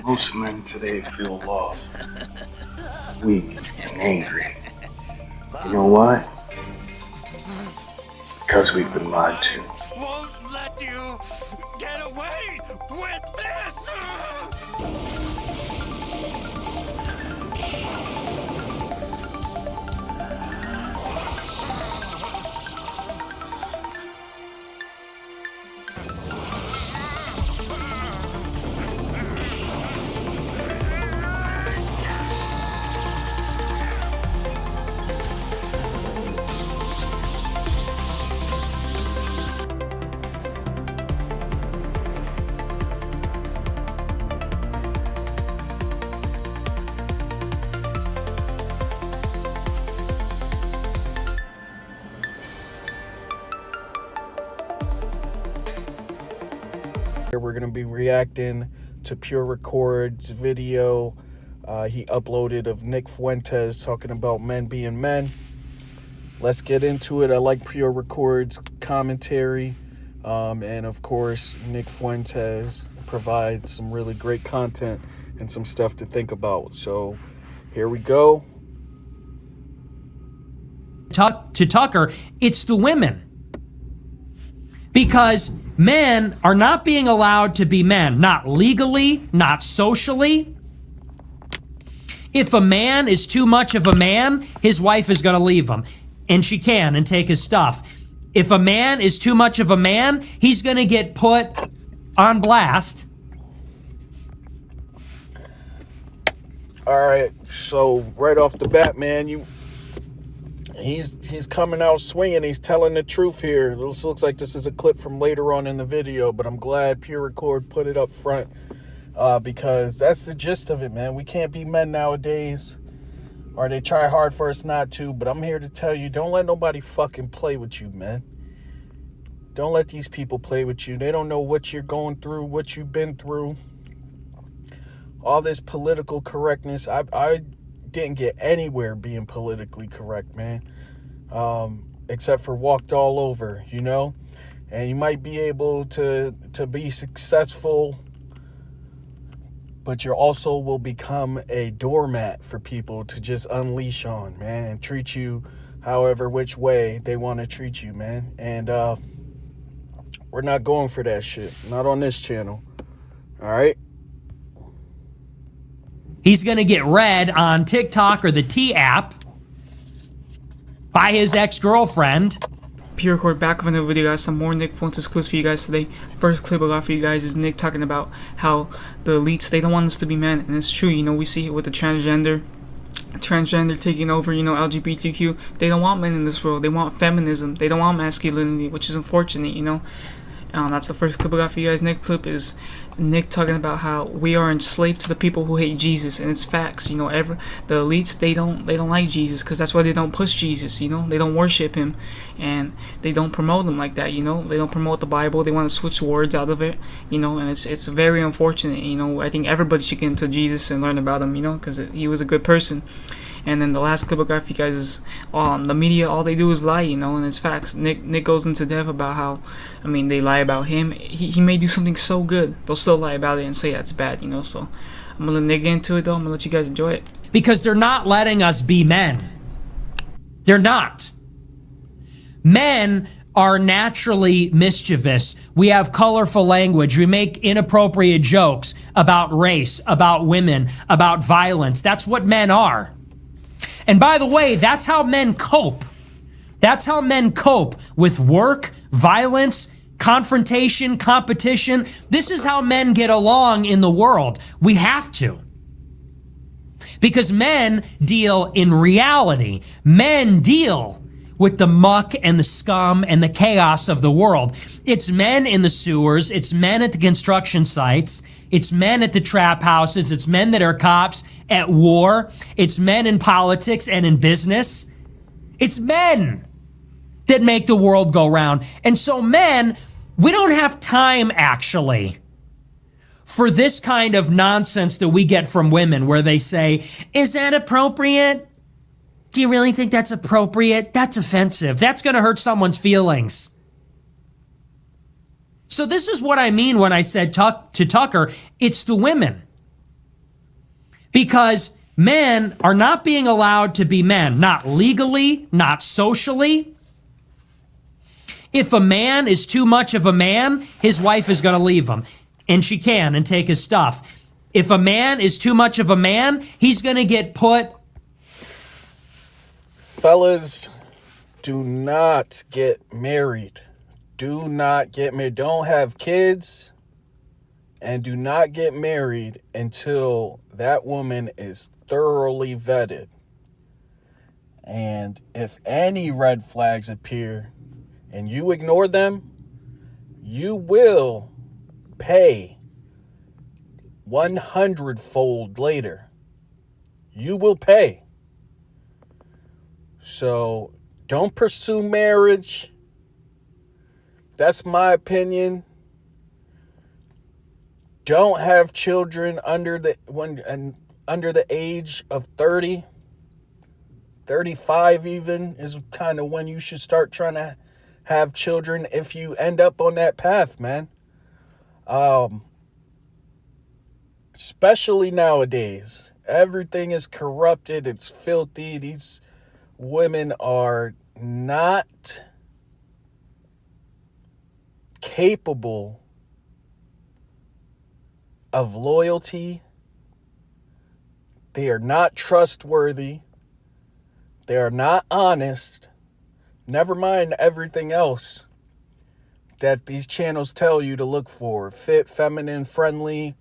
Most men today feel lost, weak, and angry. You know why? Because we've been lied to. Won't let you get away with this! We're going to be reacting to Pure Record's video he uploaded of Nick Fuentes talking about men being men. Let's get into it. I like Pure Record's commentary. And of course, Nick Fuentes provides some really great content and some stuff to think about. So here we go. To Tucker, it's the women. Because men are not being allowed to be men, not legally, not socially. If a man is too much of a man, his wife is going to leave him, and she can, and take his stuff. If a man is too much of a man, he's going to get put on blast. All right, so right off the bat, man, he's coming out swinging. He's telling the truth here. This looks like this is a clip from later on in the video, but I'm glad Pure Record put it up front because that's the gist of it, man. We can't be men nowadays, or they try hard for us not to, but I'm here to tell you, don't let nobody fucking play with you, man. Don't let these people play with you. They don't know what you're going through, what you've been through. All this political correctness, I didn't get anywhere being politically correct, man, except for walked all over, you know. And you might be able to be successful, but you also will become a doormat for people to just unleash on, man, and treat you however which way they want to treat you, man. And we're not going for that shit, not on this channel. All right. He's going to get read on TikTok or the T app by his ex-girlfriend. Pure Record back with another video, guys. Some more Nick Fuentes clips for you guys today. First clip I got for you guys is Nick talking about how the elites, they don't want us to be men. And it's true, you know, we see it with the transgender taking over, you know, LGBTQ. They don't want men in this world. They want feminism. They don't want masculinity, which is unfortunate, you know. That's the first clip I got for you guys. Next clip is Nick talking about how we are enslaved to the people who hate Jesus, and it's facts. You know, the elites, they don't like Jesus, because that's why they don't push Jesus. You know, they don't worship him, and they don't promote him like that. You know, they don't promote the Bible. They want to switch words out of it. You know, and it's very unfortunate. You know, I think everybody should get into Jesus and learn about him. You know, because he was a good person. And then the last clip I got for you guys is the media, all they do is lie, you know, and it's facts. Nick goes into depth about how, I mean, they lie about him. He may do something so good, they'll still lie about it and say that's bad, you know. So I'm going to let Nick get into it, though. I'm going to let you guys enjoy it. Because they're not letting us be men. They're not. Men are naturally mischievous. We have colorful language. We make inappropriate jokes about race, about women, about violence. That's what men are. And by the way, that's how men cope. That's how men cope with work, violence, confrontation, competition. This is how men get along in the world. We have to. Because men deal in reality. Men deal with the muck and the scum and the chaos of the world. It's men in the sewers. It's men at the construction sites. It's men at the trap houses. It's men that are cops at war. It's men in politics and in business. It's men that make the world go round. And so men, we don't have time actually for this kind of nonsense that we get from women where they say, is that appropriate? Do you really think that's appropriate? That's offensive. That's going to hurt someone's feelings. So this is what I mean when I said to Tucker, it's the women. Because men are not being allowed to be men, not legally, not socially. If a man is too much of a man, his wife is going to leave him, and she can, and take his stuff. If a man is too much of a man, he's going to get put. Fellas, do not get married. Do not get married. Don't have kids. And do not get married until that woman is thoroughly vetted. And if any red flags appear and you ignore them, you will pay 100-fold later. You will pay. So don't pursue marriage. That's my opinion. Don't have children under the age of 30. 35 even is kind of when you should start trying to have children if you end up on that path, man. Especially nowadays. Everything is corrupted. It's filthy. These women are not capable of loyalty. They are not trustworthy. They are not honest. Never mind everything else that these channels tell you to look for. Fit, feminine, friendly,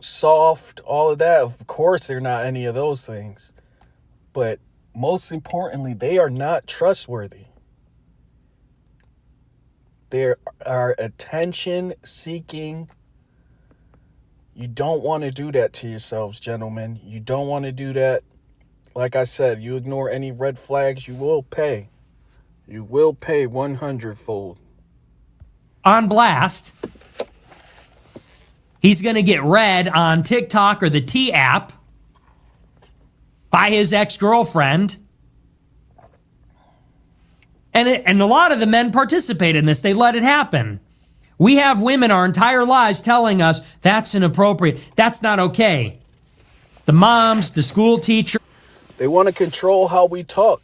soft, all of that. Of course, they're not any of those things. But most importantly, they are not trustworthy. They are attention seeking. You don't want to do that to yourselves, gentlemen. You don't want to do that. Like I said, you ignore any red flags, you will pay. You will pay 100-fold. On blast. He's going to get read on TikTok or the T app by his ex-girlfriend. And a lot of the men participate in this. They let it happen. We have women our entire lives telling us that's inappropriate. That's not okay. The moms, the school teacher. They want to control how we talk.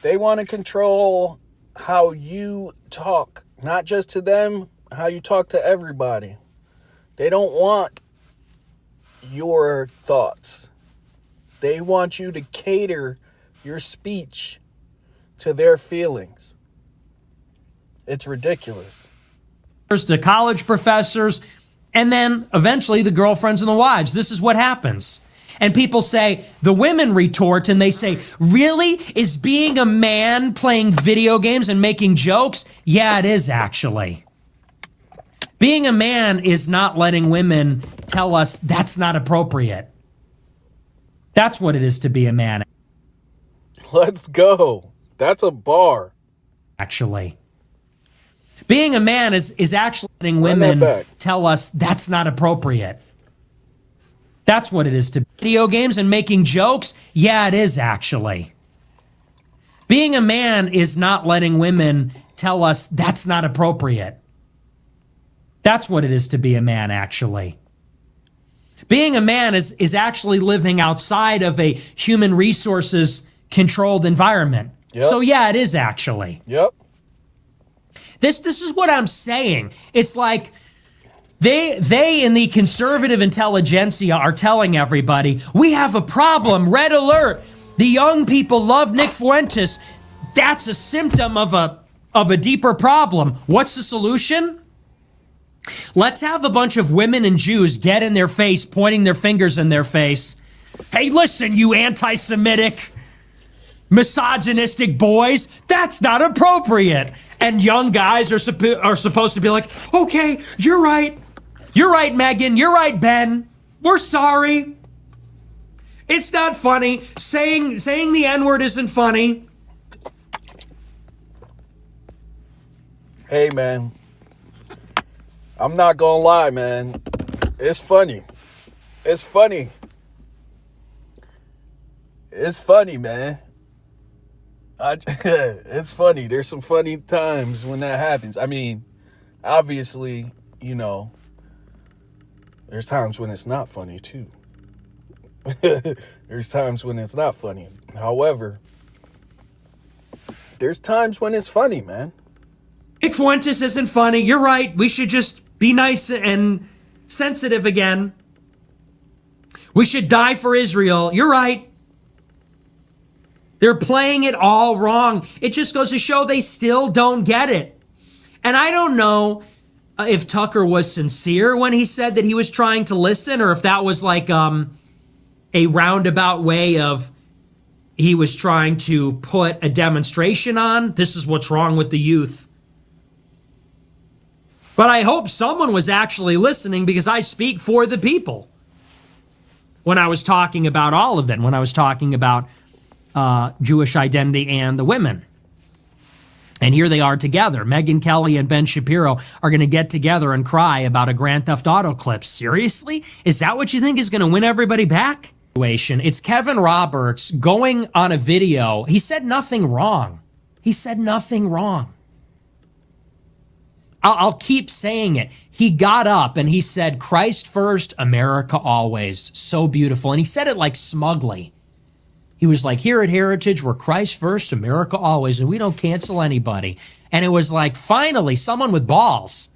They want to control how you talk. Not just to them, how you talk to everybody. They don't want your thoughts. They want you to cater your speech to their feelings. It's ridiculous. To college professors, and then eventually the girlfriends and the wives. This is what happens. And people say, the women retort and they say, really? Is being a man playing video games and making jokes? Yeah, it is actually. Being a man is not letting women tell us that's not appropriate. That's what it is to be a man. Let's go. That's a bar. Actually. Being a man is actually letting women tell us that's not appropriate. That's what it is to be. Video games and making jokes? Yeah, it is actually. Being a man is not letting women tell us that's not appropriate. That's what it is to be a man, actually. Being a man is actually living outside of a human resources controlled environment. Yep. So yeah, it is actually. Yep. This is what I'm saying. It's like they in the conservative intelligentsia are telling everybody, we have a problem, red alert. The young people love Nick Fuentes. That's a symptom of a deeper problem. What's the solution? Let's have a bunch of women and Jews get in their face, pointing their fingers in their face. Hey, listen, you anti-Semitic, misogynistic boys, that's not appropriate. And young guys are supposed to be like, okay, you're right. You're right, Megan. You're right, Ben. We're sorry. It's not funny. Saying the N-word isn't funny. Hey, man. I'm not gonna lie, man. It's funny. It's funny. It's funny, man. It's funny. There's some funny times when that happens. I mean, obviously, you know, There's times when it's not funny, too. There's times when it's not funny. However, there's times when it's funny, man. Nick Fuentes isn't funny. You're right. We should just be nice and sensitive again. We should die for Israel. You're right. They're playing it all wrong. It just goes to show they still don't get it. And I don't know if Tucker was sincere when he said that he was trying to listen, or if that was like a roundabout way of he was trying to put a demonstration on. This is what's wrong with the youth. But I hope someone was actually listening, because I speak for the people when I was talking about all of it, when I was talking about Jewish identity and the women. And here they are together. Megyn Kelly and Ben Shapiro are going to get together and cry about a Grand Theft Auto clip. Seriously? Is that what you think is going to win everybody back? It's Kevin Roberts going on a video. He said nothing wrong. He said nothing wrong. I'll keep saying it. He got up and he said, Christ first, America always. So beautiful. And he said it like smugly. He was like, here at Heritage, we're Christ first, America always, and we don't cancel anybody. And it was like, finally, someone with balls.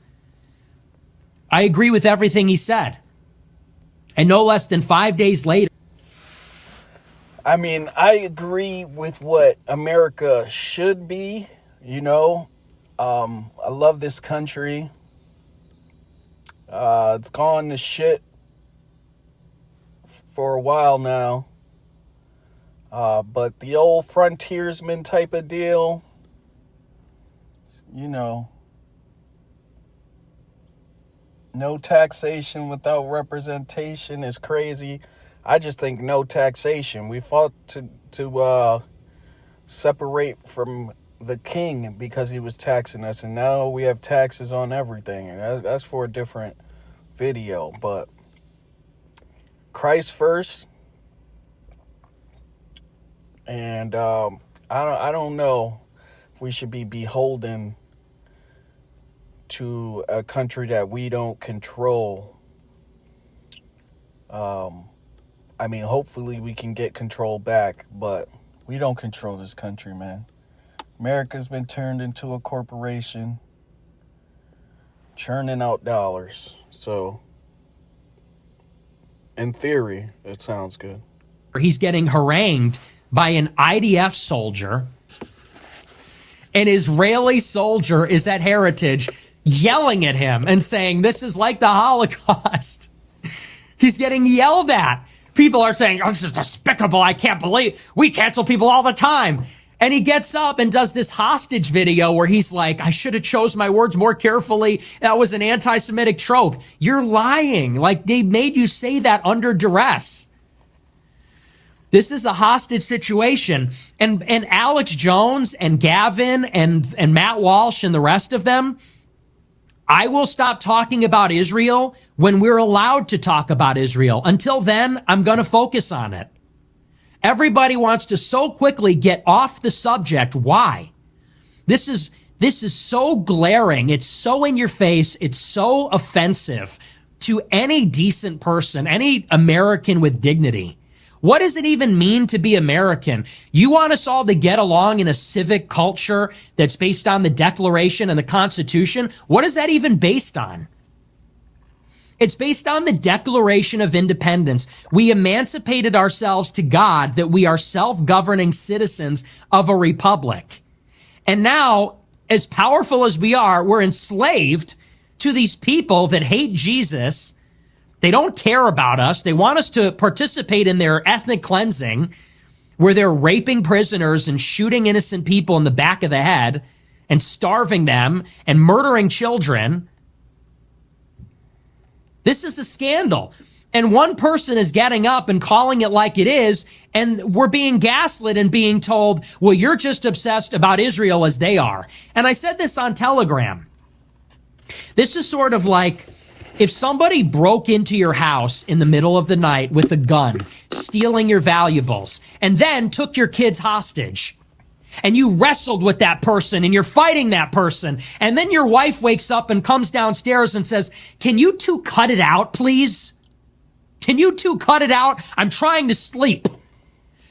I agree with everything he said. And no less than 5 days later. I mean, I agree with what America should be, you know. I love this country. It's gone to shit for a while now. But the old frontiersman type of deal, you know, no taxation without representation is crazy. I just think no taxation. We fought to separate from the king because he was taxing us, and now we have taxes on everything. And that's for a different video. But Christ first. And I don't know if we should be beholden to a country that we don't control. I mean, hopefully we can get control back, but we don't control this country, man. America's been turned into a corporation, churning out dollars. So, in theory, it sounds good. He's getting harangued by an IDF soldier. An Israeli soldier is at Heritage yelling at him and saying, this is like the Holocaust. He's getting yelled at. People are saying, oh, this is despicable. I can't believe we cancel people all the time. And he gets up and does this hostage video where he's like, I should have chose my words more carefully. That was an anti-Semitic trope. You're lying. Like, they made you say that under duress. This is a hostage situation. And Alex Jones and Gavin and Matt Walsh and the rest of them, I will stop talking about Israel when we're allowed to talk about Israel. Until then, I'm going to focus on it. Everybody wants to so quickly get off the subject. Why? This is so glaring. It's so in your face. It's so offensive to any decent person, any American with dignity. What does it even mean to be American? You want us all to get along in a civic culture that's based on the Declaration and the Constitution? What is that even based on? It's based on the Declaration of Independence. We emancipated ourselves to God that we are self-governing citizens of a republic. And now, as powerful as we are, we're enslaved to these people that hate Jesus. They don't care about us. They want us to participate in their ethnic cleansing, where they're raping prisoners and shooting innocent people in the back of the head and starving them and murdering children. This is a scandal. And one person is getting up and calling it like it is, and we're being gaslit and being told, well, you're just obsessed about Israel as they are. And I said this on Telegram. This is sort of like if somebody broke into your house in the middle of the night with a gun, stealing your valuables, and then took your kids hostage. and you wrestled with that person and you're fighting that person. And then your wife wakes up and comes downstairs and says, can you two cut it out, please? Can you two cut it out? I'm trying to sleep.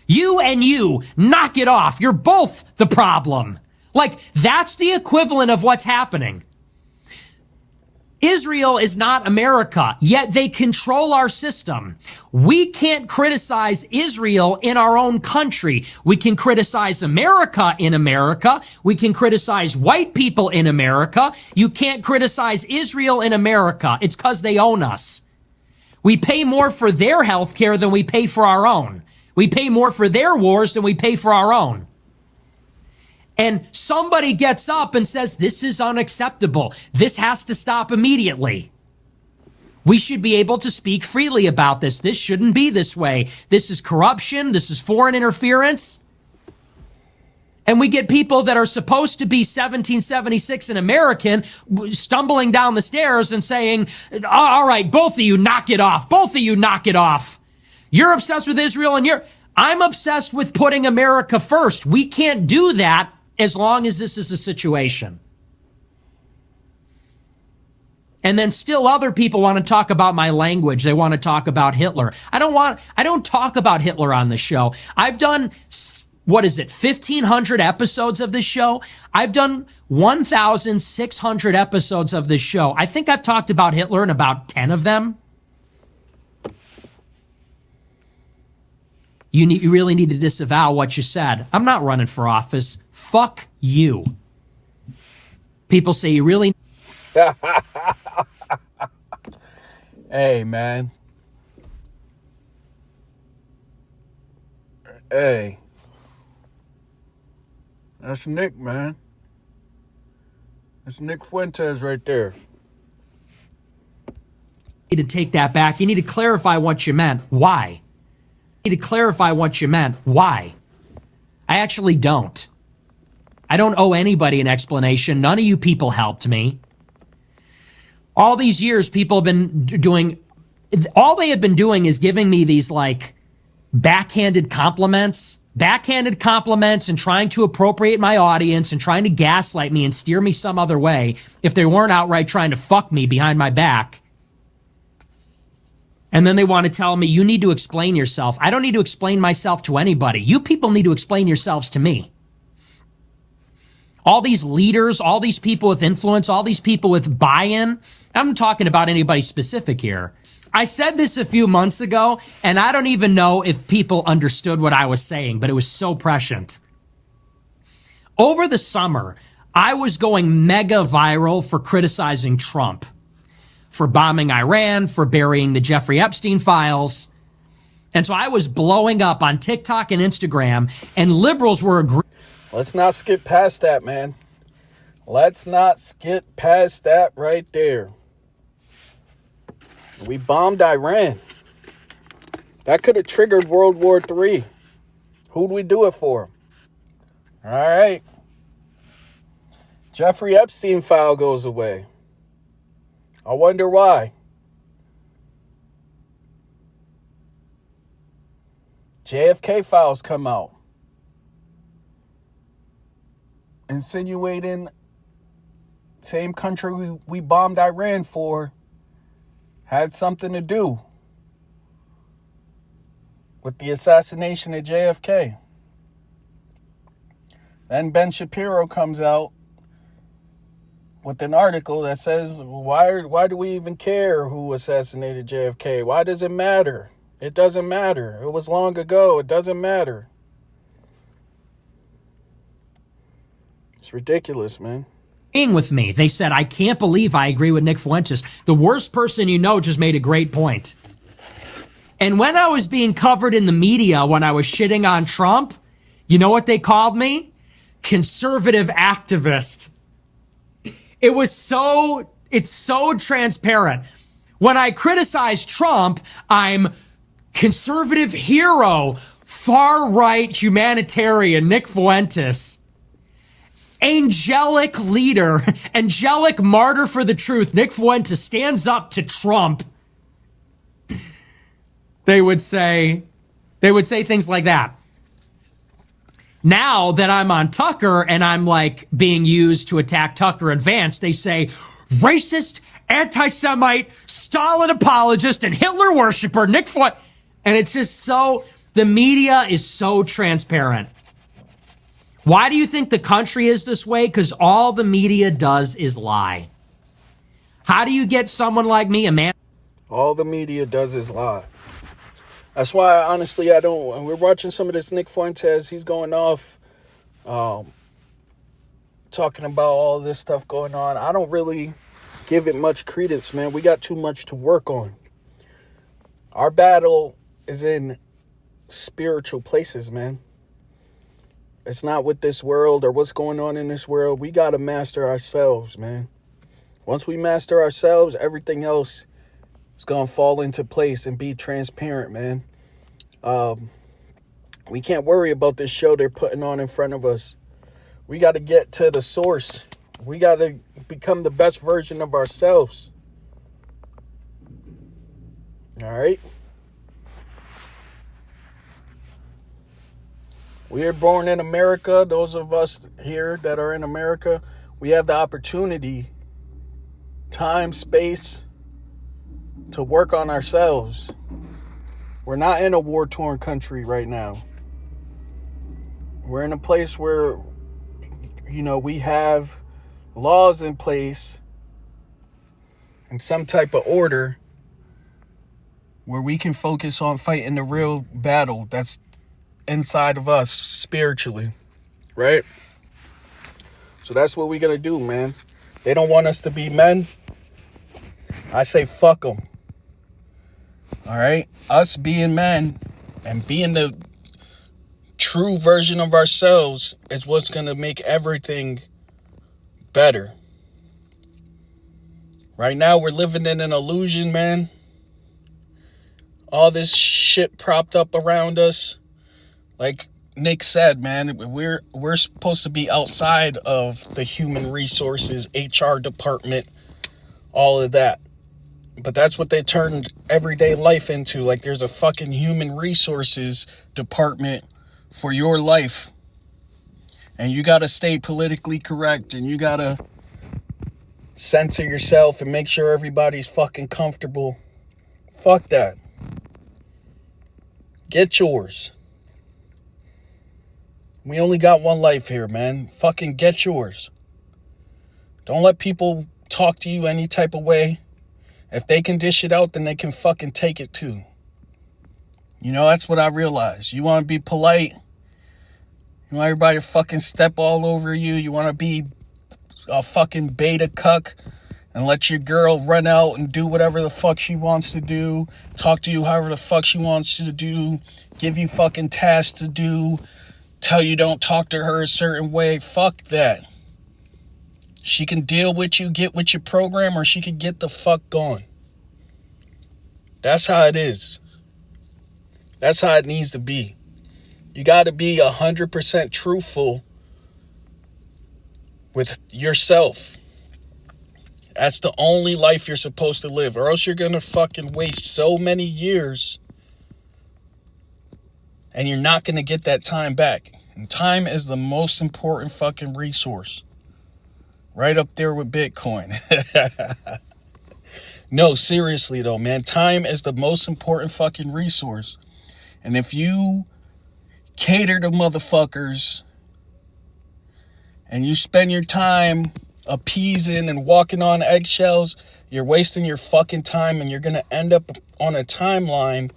You and you, knock it off. You're both the problem. Like, that's the equivalent of what's happening. Israel is not America, yet they control our system. We can't criticize Israel in our own country. We can criticize America in America. We can criticize white people in America. You can't criticize Israel in America. It's because they own us. We pay more for their health care than we pay for our own. We pay more for their wars than we pay for our own. And somebody gets up and says, this is unacceptable. This has to stop immediately. We should be able to speak freely about this. This shouldn't be this way. This is corruption. This is foreign interference. And we get people that are supposed to be 1776 and American stumbling down the stairs and saying, all right, both of you knock it off. Both of you knock it off. You're obsessed with Israel and I'm obsessed with putting America first. We can't do that as long as this is a situation. And then still other people want to talk about my language. They want to talk about Hitler. I don't talk about Hitler on the show. I've done, 1,500 episodes of this show? I've done 1,600 episodes of this show. I think I've talked about Hitler in about 10 of them. You really need to disavow what you said. I'm not running for office. Fuck you. People say you really... Hey, man. Hey. That's Nick, man. That's Nick Fuentes right there. You need to take that back. You need to clarify what you meant. Why? You need to clarify what you meant. Why? I actually don't. I don't owe anybody an explanation. None of you people helped me. All these years, people have been doing, all they have been doing is giving me these like backhanded compliments and trying to appropriate my audience and trying to gaslight me and steer me some other way if they weren't outright trying to fuck me behind my back. And then they want to tell me, you need to explain yourself. I don't need to explain myself to anybody. You people need to explain yourselves to me. All these leaders, all these people with influence, all these people with buy-in. I'm not talking about anybody specific here. I said this a few months ago, and I don't even know if people understood what I was saying, but it was so prescient. Over the summer, I was going mega viral for criticizing Trump, for bombing Iran, for burying the Jeffrey Epstein files. And so I was blowing up on TikTok and Instagram, and liberals were agreeing. Let's not skip past that, man. Let's not skip past that right there. We bombed Iran. That could have triggered World War III. Who'd we do it for? All right. Jeffrey Epstein file goes away. I wonder why. JFK files come out, insinuating same country we bombed Iran for had something to do with the assassination of JFK. Then Ben Shapiro comes out with an article that says, why do we even care who assassinated JFK? Why does it matter? It doesn't matter. It was long ago. It doesn't matter. It's ridiculous, man. With me. They said, I can't believe I agree with Nick Fuentes. The worst person you know just made a great point. And when I was being covered in the media, when I was shitting on Trump, you know what they called me? Conservative activist. It's so transparent. When I criticize Trump, I'm conservative hero, far-right humanitarian Nick Fuentes. Angelic leader, angelic martyr for the truth, Nick Fuentes stands up to Trump. They would say things like that. Now that I'm on Tucker and I'm like being used to attack Tucker and Vance, they say racist, anti-Semite, Stalin apologist, and Hitler worshiper, Nick Fuentes. And it's just so, the media is so transparent. Why do you think the country is this way? Because all the media does is lie. How do you get someone like me, a man? All the media does is lie. That's why, honestly, I don't. When we're watching some of this Nick Fuentes, he's going off, talking about all this stuff going on. I don't really give it much credence, man. We got too much to work on. Our battle is in spiritual places, man. It's not with this world or what's going on in this world. We got to master ourselves, man. Once we master ourselves, everything else is going to fall into place and be transparent, man. We can't worry about this show they're putting on in front of us. We got to get to the source. We got to become the best version of ourselves. All right? We are born in America. Those of us here that are in America, we have the opportunity, time, space to work on ourselves. We're not in a war-torn country right now. We're in a place where, we have laws in place and some type of order where we can focus on fighting the real battle that's inside of us spiritually, right? So that's what we're going to do, man. They don't want us to be men. I say fuck them. All right? Us being men and being the true version of ourselves is what's going to make everything better. Right now, we're living in an illusion, man. All this shit propped up around us. Like Nick said, man, we're supposed to be outside of the human resources, HR department, all of that. But that's what they turned everyday life into. Like there's a fucking human resources department for your life. And you got to stay politically correct. And you got to censor yourself and make sure everybody's fucking comfortable. Fuck that. Get yours. We only got one life here, man. Fucking get yours. Don't let people talk to you any type of way. If they can dish it out, then they can fucking take it too. That's what I realized. You want to be polite. You want everybody to fucking step all over you. You want to be a fucking beta cuck and let your girl run out and do whatever the fuck she wants to do. Talk to you however the fuck she wants to do. Give you fucking tasks to do. Tell you don't talk to her a certain way. Fuck that. She can deal with you, get with your program, or she can get the fuck gone. That's how it is. That's how it needs to be. You got to be 100% truthful with yourself. That's the only life you're supposed to live, or else you're going to fucking waste so many years and you're not going to get that time back. And time is the most important fucking resource. Right up there with Bitcoin. No, seriously though, man. Time is the most important fucking resource. And if you cater to motherfuckers and you spend your time appeasing and walking on eggshells, you're wasting your fucking time and you're going to end up on a timeline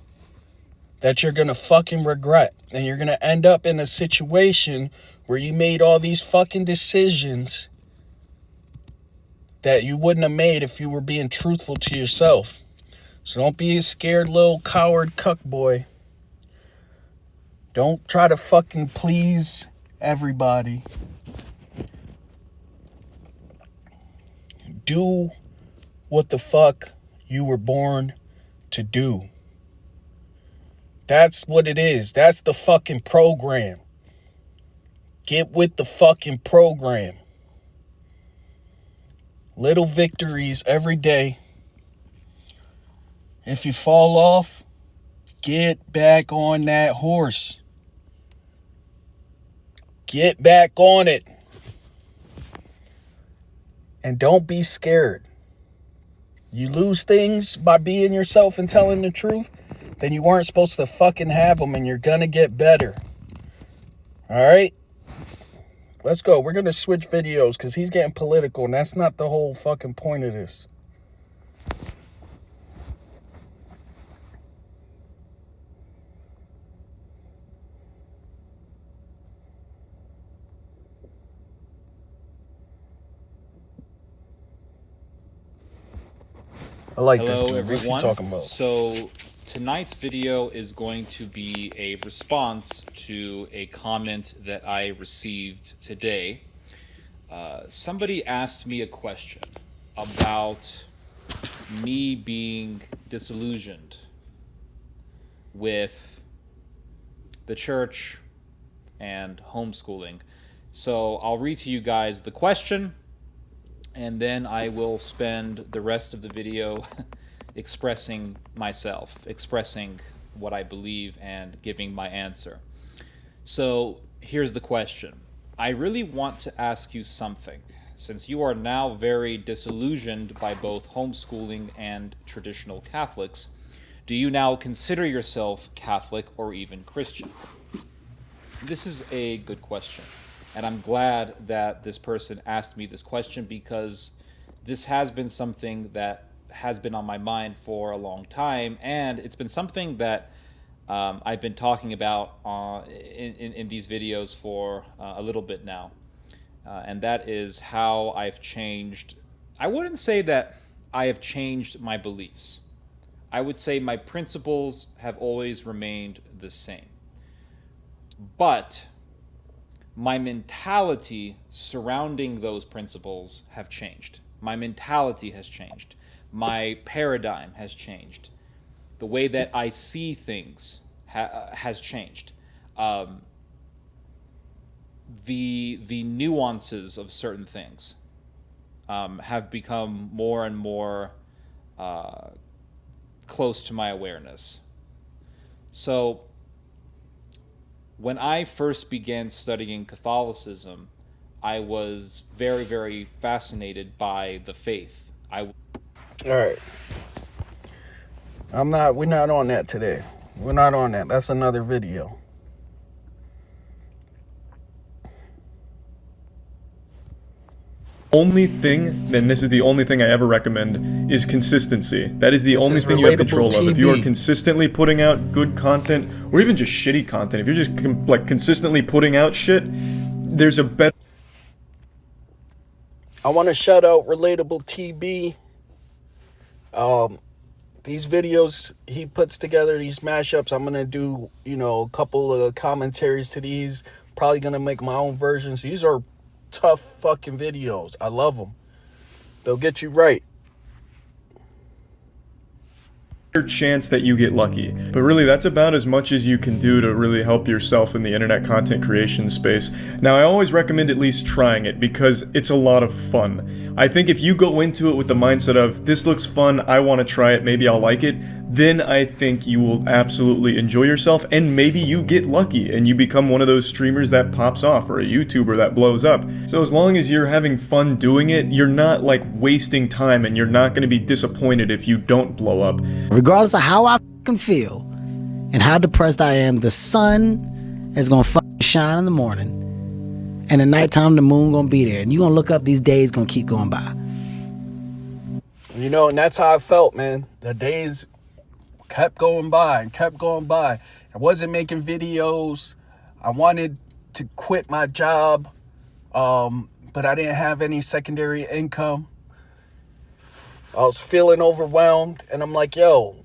that you're going to fucking regret. And you're going to end up in a situation where you made all these fucking decisions that you wouldn't have made if you were being truthful to yourself. So don't be a scared little coward cuck boy. Don't try to fucking please everybody. Do what the fuck you were born to do. That's what it is. That's the fucking program. Get with the fucking program. Little victories every day. If you fall off, get back on that horse. Get back on it. And don't be scared. You lose things by being yourself and telling the truth, then you weren't supposed to fucking have them, and you're gonna get better. All right? Let's go. We're gonna switch videos because he's getting political, and that's not the whole fucking point of this. I like this Hello, dude. What's he everyone. talking about? So tonight's video is going to be a response to a comment that I received today. Somebody asked me a question about me being disillusioned with the church and homeschooling. So I'll read to you guys the question, and then I will spend the rest of the video expressing myself, expressing what I believe, and giving my answer. So here's the question. I really want to ask you something, since you are now very disillusioned by both homeschooling and traditional Catholics. Do you now consider yourself Catholic or even Christian? This is a good question, and I'm glad that this person asked me this question, because this has been something that has been on my mind for a long time, and it's been something that I've been talking about in these videos for a little bit now, and that is how I've changed. I wouldn't say that I have changed my beliefs. I would say my principles have always remained the same. But my mentality surrounding those principles have changed. My mentality has changed. My paradigm has changed. The way that I see things has changed. The nuances of certain things have become more and more close to my awareness. So when I first began studying Catholicism, I was very, very fascinated by the faith. All right. We're not on that today. We're not on that. That's another video. Only thing, and this is the only thing I ever recommend, is consistency. That is the only thing you have control of. If you are consistently putting out good content, or even just shitty content, if you're just consistently putting out shit, there's a better... I want to shout out relatable.TB. These videos he puts together, these mashups, I'm going to do, a couple of commentaries to these. Probably going to make my own versions. These are tough fucking videos. I love them. They'll get you right. Chance that you get lucky. But really, that's about as much as you can do to really help yourself in the internet content creation space. Now, I always recommend at least trying it, because it's a lot of fun. I think if you go into it with the mindset of, this looks fun, I want to try it, maybe I'll like it, then I think you will absolutely enjoy yourself, and maybe you get lucky and you become one of those streamers that pops off, or a YouTuber that blows up. So as long as you're having fun doing it, you're not wasting time, and you're not going to be disappointed if you don't blow up. Regardless of how I fucking feel and how depressed I am, the sun is gonna fucking shine in the morning, and at nighttime the moon gonna be there, and you gonna look up, these days gonna keep going by. And that's how I felt, man. The days kept going by and kept going by. I wasn't making videos. I wanted to quit my job, but I didn't have any secondary income. I was feeling overwhelmed, and I'm like, yo,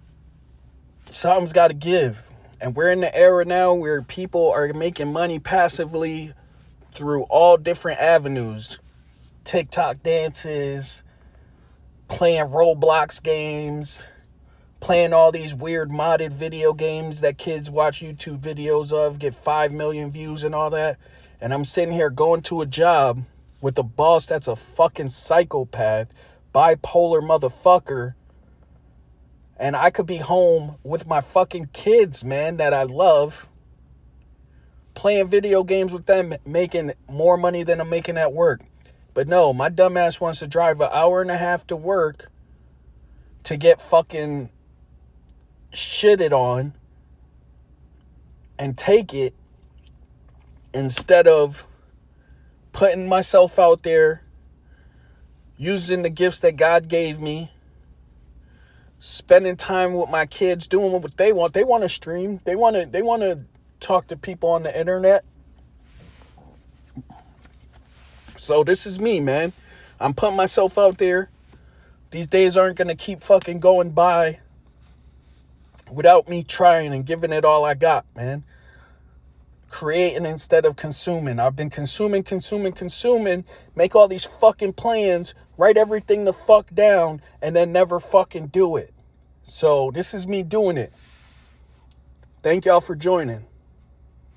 something's got to give. And we're in the era now where people are making money passively through all different avenues. TikTok dances, playing Roblox games, playing all these weird modded video games that kids watch YouTube videos of, get 5 million views and all that. And I'm sitting here going to a job with a boss that's a fucking psychopath, bipolar motherfucker, and I could be home with my fucking kids, man, that I love, playing video games with them, making more money than I'm making at work. But no, my dumbass wants to drive an hour and a half to work to get fucking shitted on and take it instead of putting myself out there, using the gifts that God gave me, spending time with my kids, doing what they want. They want to stream. They want to talk to people on the internet. So this is me, man. I'm putting myself out there. These days aren't going to keep fucking going by without me trying and giving it all I got, man. Creating instead of consuming. I've been consuming, make all these fucking plans, write everything the fuck down, and then never fucking do it. So this is me doing it. Thank y'all for joining.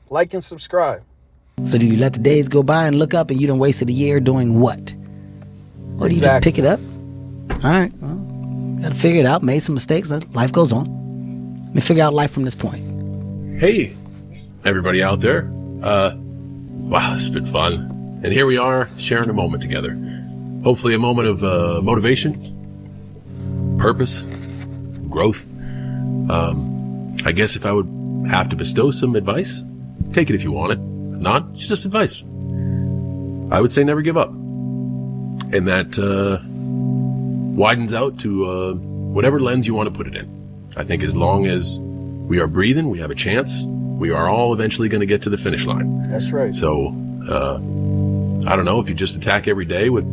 Like and subscribe. So do you let the days go by and look up and you done wasted a year doing what? Or do you just pick it up? All right, well, gotta figure it out. Made some mistakes. Life goes on. Let me figure out life from this point. Hey, everybody out there. Wow, this has been fun. And here we are sharing a moment together. Hopefully a moment of motivation, purpose, growth. I guess if I would have to bestow some advice, take it if you want it. If not, it's just advice. I would say never give up. And that widens out to whatever lens you want to put it in. I think as long as we are breathing, we have a chance. We are all eventually going to get to the finish line. That's right. So, I don't know, if you just attack every day with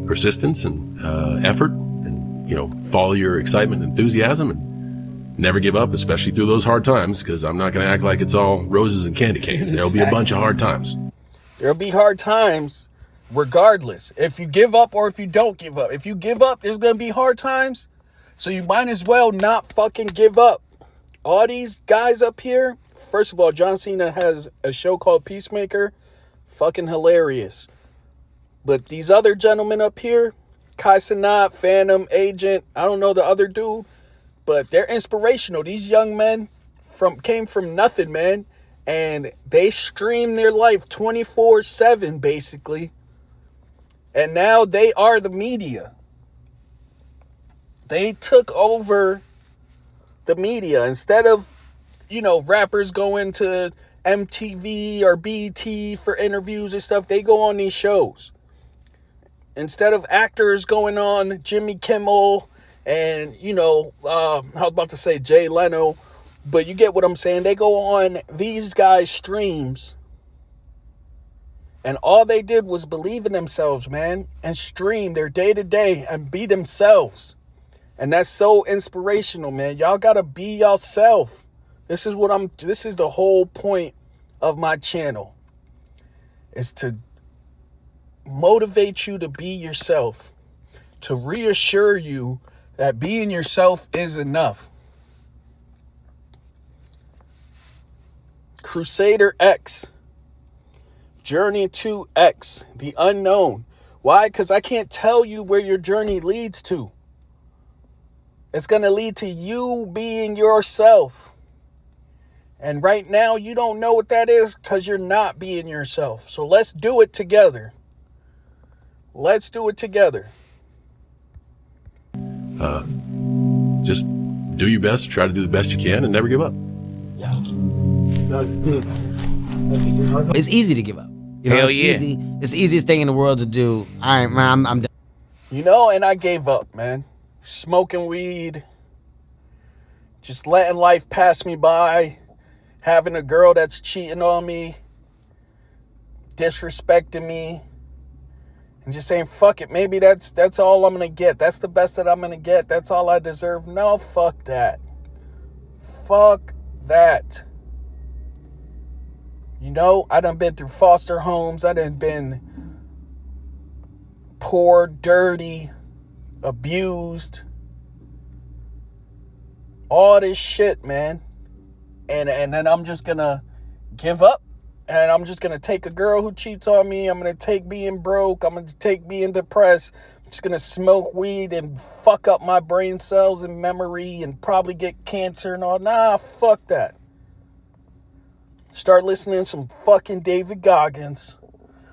persistence and effort and, follow your excitement and enthusiasm and never give up, especially through those hard times, because I'm not going to act like it's all roses and candy canes. There'll be a bunch of hard times. There'll be hard times regardless. If you give up or if you don't give up. If you give up, there's going to be hard times. So you might as well not fucking give up. All these guys up here, first of all, John Cena has a show called Peacemaker. Fucking hilarious. But these other gentlemen up here, Kai Cenat, Phantom, Agent, I don't know the other dude, but they're inspirational. These young men came from nothing, man. And they stream their life 24/7, basically. And now they are the media. They took over the media. Instead of, rappers going to MTV or BET for interviews and stuff, they go on these shows. Instead of actors going on Jimmy Kimmel and, I was about to say Jay Leno, but you get what I'm saying. They go on these guys' streams, and all they did was believe in themselves, man, and stream their day-to-day and be themselves. And that's so inspirational, man. Y'all gotta be yourself. This is the whole point of my channel, is to motivate you to be yourself, to reassure you that being yourself is enough. Crusader X, Journey to X, the unknown. Why? Because I can't tell you where your journey leads to. It's going to lead to you being yourself. And right now, you don't know what that is because you're not being yourself. So let's do it together. Let's do it together. Just do your best, try to do the best you can, and never give up. It's easy to give up. Hell yeah. It's the easiest thing in the world to do. I'm done. And I gave up, man. Smoking weed, just letting life pass me by, having a girl that's cheating on me, disrespecting me, and just saying, fuck it, maybe that's all I'm gonna get. That's the best that I'm gonna get. That's all I deserve. No, fuck that. Fuck that. I done been through foster homes. I done been poor, dirty, abused. All this shit, man. And then I'm just gonna give up. And I'm just gonna take a girl who cheats on me. I'm gonna take being broke. I'm gonna take being depressed. I'm just gonna smoke weed and fuck up my brain cells and memory and probably get cancer and all. Nah, fuck that. Start listening to some fucking David Goggins.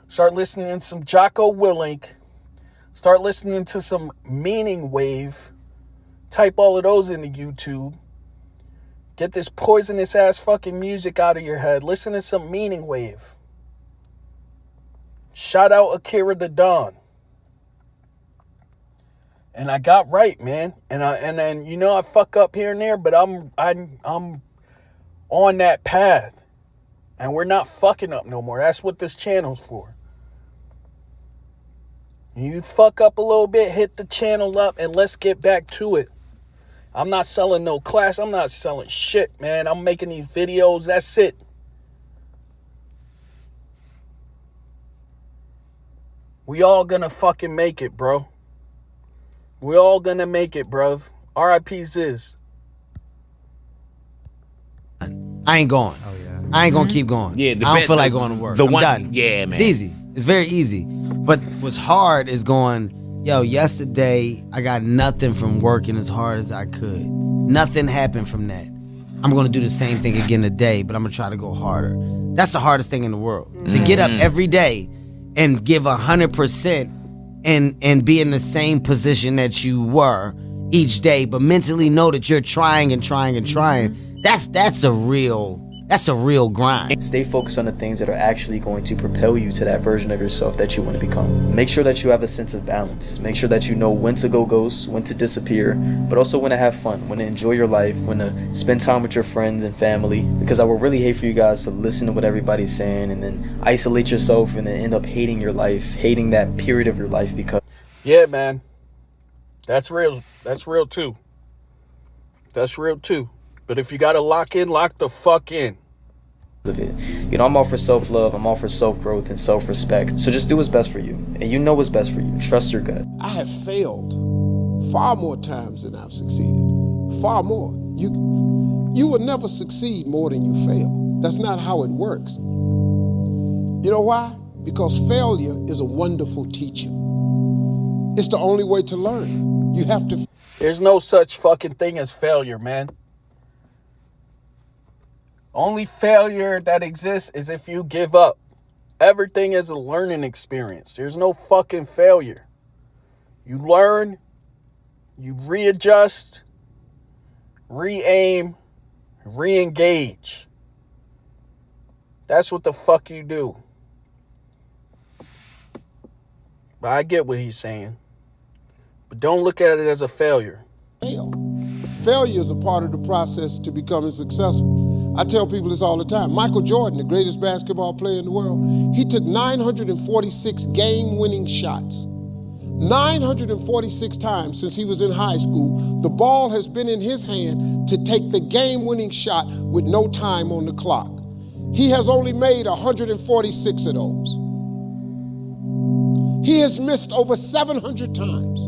Start listening to some Jocko Willink. Start listening to some Meaning Wave. Type all of those into YouTube. Get this poisonous ass fucking music out of your head. Listen to some Meaning Wave. Shout out Akira the Don. And I got right, man. And then you know I fuck up here and there, but I'm on that path. And we're not fucking up no more. That's what this channel's for. You fuck up a little bit, hit the channel up, and let's get back to it. I'm not selling no class. I'm not selling shit, man. I'm making these videos. That's it. We all gonna fucking make it, bro. We all gonna make it, bruv. R.I.P. Ziz. I ain't going. Oh, yeah. I ain't gonna keep going. Yeah, I don't feel like going to work. I'm done. Yeah, man. It's easy. It's very easy. But what's hard is going, yo, yesterday I got nothing from working as hard as I could. Nothing happened from that. I'm gonna do the same thing again today, but I'm gonna try to go harder. That's the hardest thing in the world. To get up every day and give 100% and be in the same position that you were each day, but mentally know that you're trying and trying and trying. That's a real grind. Stay focused on the things that are actually going to propel you to that version of yourself that you want to become. Make sure that you have a sense of balance. Make sure that you know when to go ghost, when to disappear, but also when to have fun, when to enjoy your life, when to spend time with your friends and family. Because I would really hate for you guys to listen to what everybody's saying and then isolate yourself and then end up hating your life, hating that period of your life because... Yeah, man. That's real. That's real too. That's real too. But if you gotta lock in, lock the fuck in. Of it. You know, I'm all for self-love, I'm all for self-growth and self-respect. So just do what's best for you. And you know what's best for you. Trust your gut. I have failed far more times than I've succeeded. Far more. You will never succeed more than you fail. That's not how it works. You know why? Because failure is a wonderful teacher. It's the only way to learn. You have to... There's no such fucking thing as failure, man. Only failure that exists is if you give up. Everything is a learning experience. There's no fucking failure. You learn, you readjust, re-aim, re-engage. That's what the fuck you do. But I get what he's saying. But don't look at it as a failure. Failure is a part of the process to becoming successful. I tell people this all the time. Michael Jordan, the greatest basketball player in the world, he took 946 game-winning shots. 946 times since he was in high school, the ball has been in his hand to take the game-winning shot with no time on the clock. He has only made 146 of those. He has missed over 700 times,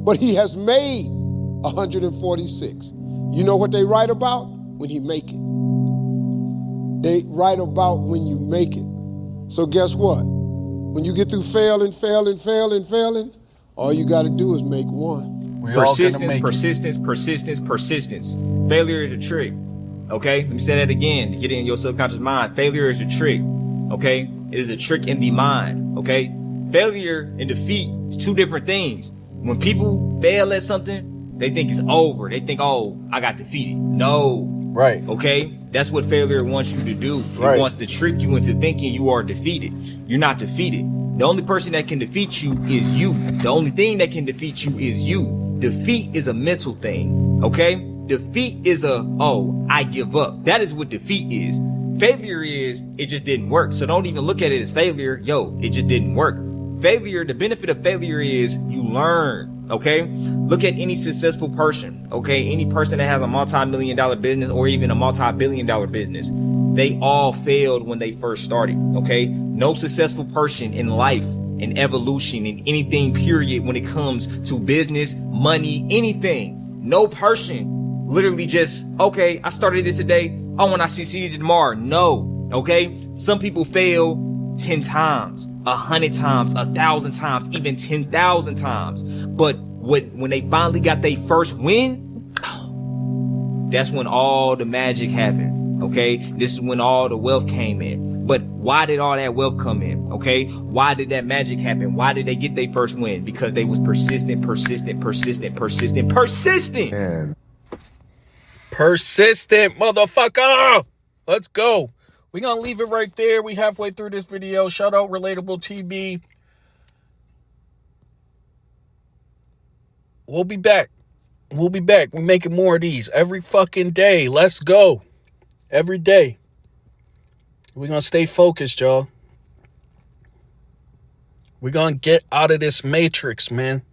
but he has made 146. You know what they write about? When he make it. They write about when you make it. So guess what? When you get through failing, all you got to do is make one. Persistence. Failure is a trick. Okay? Let me say that again to get it in your subconscious mind. Failure is a trick. Okay? It is a trick in the mind. Okay? Failure and defeat is two different things. When people fail at something, they think it's over. They think, oh, I got defeated. No. Right. Okay? That's what failure wants you to do. Right. It wants to trick you into thinking you are defeated. You're not defeated. The only person that can defeat you is you. The only thing that can defeat you is you. Defeat is a mental thing. Okay? Defeat is I give up. That is what defeat is. Failure is, it just didn't work. So don't even look at it as failure. Yo, it just didn't work. Failure, the benefit of failure is you learn. Okay? Look at any successful person. Okay? Any person that has a multi-million-dollar business or even a multi-billion-dollar business. They all failed when they first started. Okay? No successful person in life, in evolution, in anything period when it comes to business, money, anything. No person literally just, okay, I started this today. I want to succeed tomorrow. No. Okay? Some people fail 10 times, 100 times, 1,000 times, even 10,000 times. But when they finally got their first win, that's when all the magic happened. Okay, this is when all the wealth came in. But why did all that wealth come in? Okay, why did that magic happen? Why did they get their first win? Because they was persistent. Persistent, motherfucker. Let's go. We're gonna leave it right there. We halfway through this video. Shout out relatable.TB. We'll be back. We're making more of these every fucking day. Let's go. Every day. We're going to stay focused, y'all. We're going to get out of this matrix, man.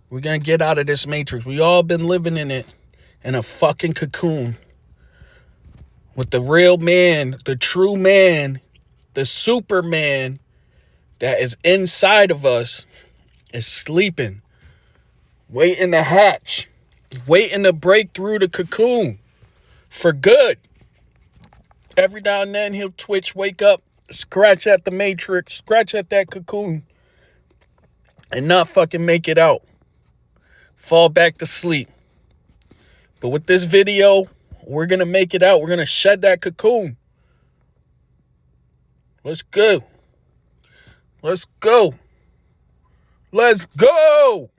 We're going to get out of this matrix. We all been living in it, in a fucking cocoon. With the real man, the true man, the Superman that is inside of us is sleeping. Waiting to hatch. Waiting to break through the cocoon. For good. Every now and then he'll twitch, wake up, scratch at the matrix, scratch at that cocoon, and not fucking make it out. Fall back to sleep. But with this video, we're going to make it out. We're going to shed that cocoon. Let's go. Let's go. Let's go.